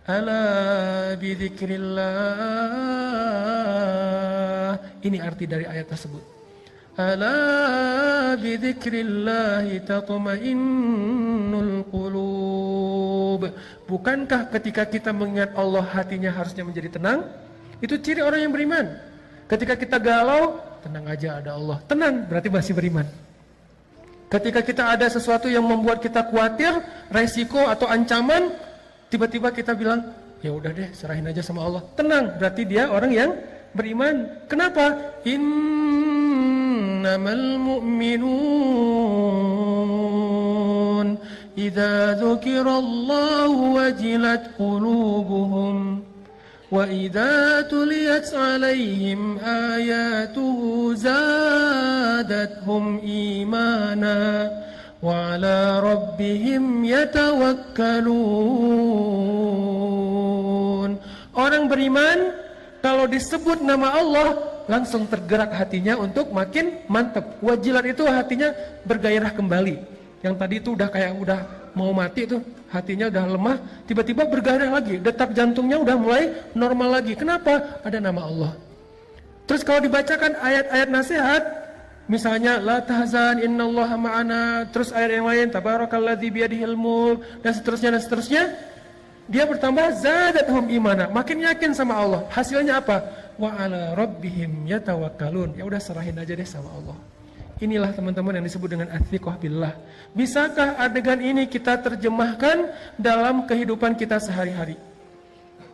Ala bidzikrillah. Ini arti dari ayat tersebut. Ala bidzikrillahi tatmainnul qulub. Bukankah ketika kita mengingat Allah hatinya harusnya menjadi tenang? Itu ciri orang yang beriman. Ketika kita galau, tenang aja ada Allah. Tenang, berarti masih beriman. Ketika kita ada sesuatu yang membuat kita khawatir, resiko atau ancaman, tiba-tiba kita bilang, ya udah deh, serahin aja sama Allah. Tenang, berarti dia orang yang beriman. Kenapa? Innamal mu'minun idza dzukirallahu wajilat qulubuhum wa idza tuliyat 'alaihim ayatuhu zadatuhum imana wa 'ala rabbihim yatawakkalun. Orang beriman kalau disebut nama Allah langsung tergerak hatinya untuk makin mantap. Wajilat itu hatinya bergairah kembali. Yang tadi itu udah kayak udah mau mati tuh, hatinya udah lemah, tiba-tiba bergairah lagi, detak jantungnya udah mulai normal lagi. Kenapa? Ada nama Allah. Terus kalau dibacakan ayat-ayat nasihat, misalnya la tahzan innallaha ma'ana, terus ayat yang lain tabarakalladzi biyadihil mulk dan seterusnya, dia bertambah zadatuhum imana, makin yakin sama Allah. Hasilnya apa? Wa 'ala rabbihim yatawakkalun. Ya udah serahin aja deh sama Allah. Inilah teman-teman yang disebut dengan ats-tsiqah billah. Bisakah adegan ini kita terjemahkan dalam kehidupan kita sehari-hari?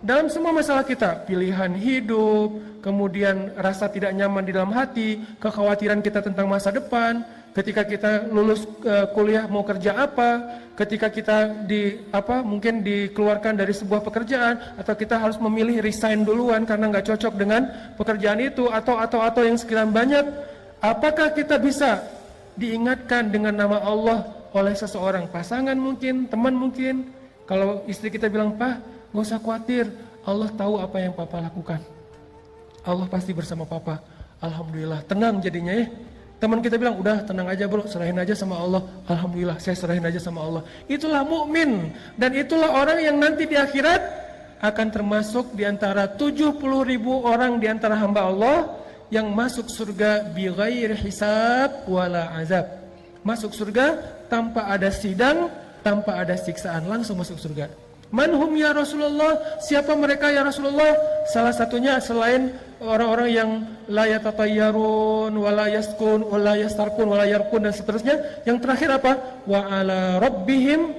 Dalam semua masalah kita, pilihan hidup, kemudian rasa tidak nyaman di dalam hati, kekhawatiran kita tentang masa depan, ketika kita lulus kuliah mau kerja apa, ketika kita mungkin dikeluarkan dari sebuah pekerjaan, atau kita harus memilih resign duluan karena nggak cocok dengan pekerjaan itu, atau yang sekian banyak. Apakah kita bisa diingatkan dengan nama Allah oleh seseorang, pasangan mungkin, teman mungkin? Kalau istri kita bilang, "Pak, gak usah khawatir, Allah tahu apa yang Papa lakukan. Allah pasti bersama Papa." Alhamdulillah, tenang jadinya ya. Teman kita bilang, "Udah tenang aja bro, serahin aja sama Allah." Alhamdulillah, saya serahin aja sama Allah. Itulah mukmin, dan itulah orang yang nanti di akhirat akan termasuk di antara 70.000 orang di antara hamba Allah yang masuk surga bighairi hisab wala azab. Masuk surga tanpa ada sidang, tanpa ada siksaan, langsung masuk surga. Manhum ya Rasulullah? Siapa mereka ya Rasulullah? Salah satunya selain orang-orang yang la yatatayyarun wala yaskun wala yastarkun wala yarkun dan seterusnya, yang terakhir apa? Wa ala rabbihim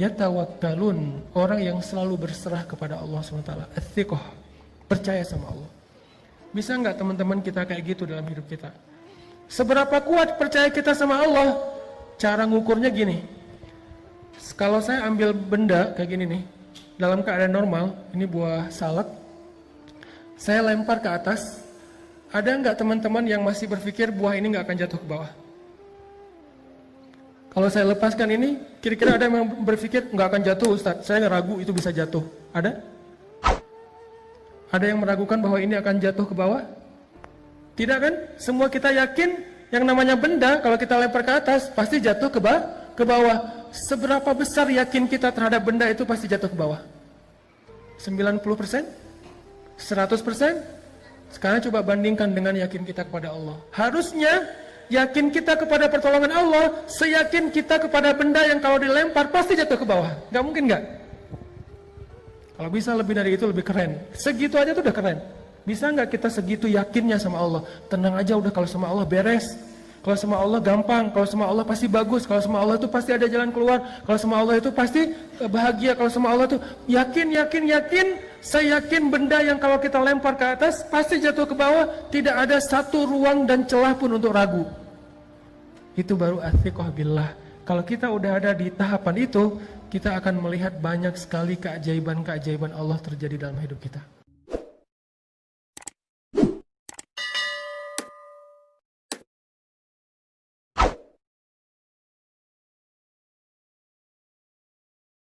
yatawakkalun. Orang yang selalu berserah kepada Allah SWT. Ats-tsiqah, percaya sama Allah. Bisa nggak teman-teman kita kayak gitu dalam hidup kita? Seberapa kuat percaya kita sama Allah? Cara ngukurnya gini. Kalau saya ambil benda kayak gini nih, dalam keadaan normal, ini buah salak, saya lempar ke atas, ada nggak teman-teman yang masih berpikir buah ini nggak akan jatuh ke bawah? Kalau saya lepaskan ini, kira-kira ada yang berpikir nggak akan jatuh Ustaz, saya ragu itu bisa jatuh. Ada? Ada yang meragukan bahwa ini akan jatuh ke bawah? Tidak kan? Semua kita yakin yang namanya benda kalau kita lempar ke atas pasti jatuh ke bawah. Seberapa besar yakin kita terhadap benda itu pasti jatuh ke bawah? 90%? 100%? Sekarang coba bandingkan dengan yakin kita kepada Allah. Harusnya yakin kita kepada pertolongan Allah seyakin kita kepada benda yang kalau dilempar pasti jatuh ke bawah. Gak mungkin gak? Kalau bisa lebih dari itu lebih keren. Segitu aja tuh udah keren. Bisa nggak kita segitu yakinnya sama Allah? Tenang aja udah, kalau sama Allah beres. Kalau sama Allah gampang. Kalau sama Allah pasti bagus. Kalau sama Allah itu pasti ada jalan keluar. Kalau sama Allah itu pasti bahagia. Kalau sama Allah itu yakin. Saya yakin benda yang kalau kita lempar ke atas pasti jatuh ke bawah. Tidak ada satu ruang dan celah pun untuk ragu. Itu baru ats-tsiqah billah. Kalau kita udah ada di tahapan itu, kita akan melihat banyak sekali keajaiban-keajaiban Allah terjadi dalam hidup kita.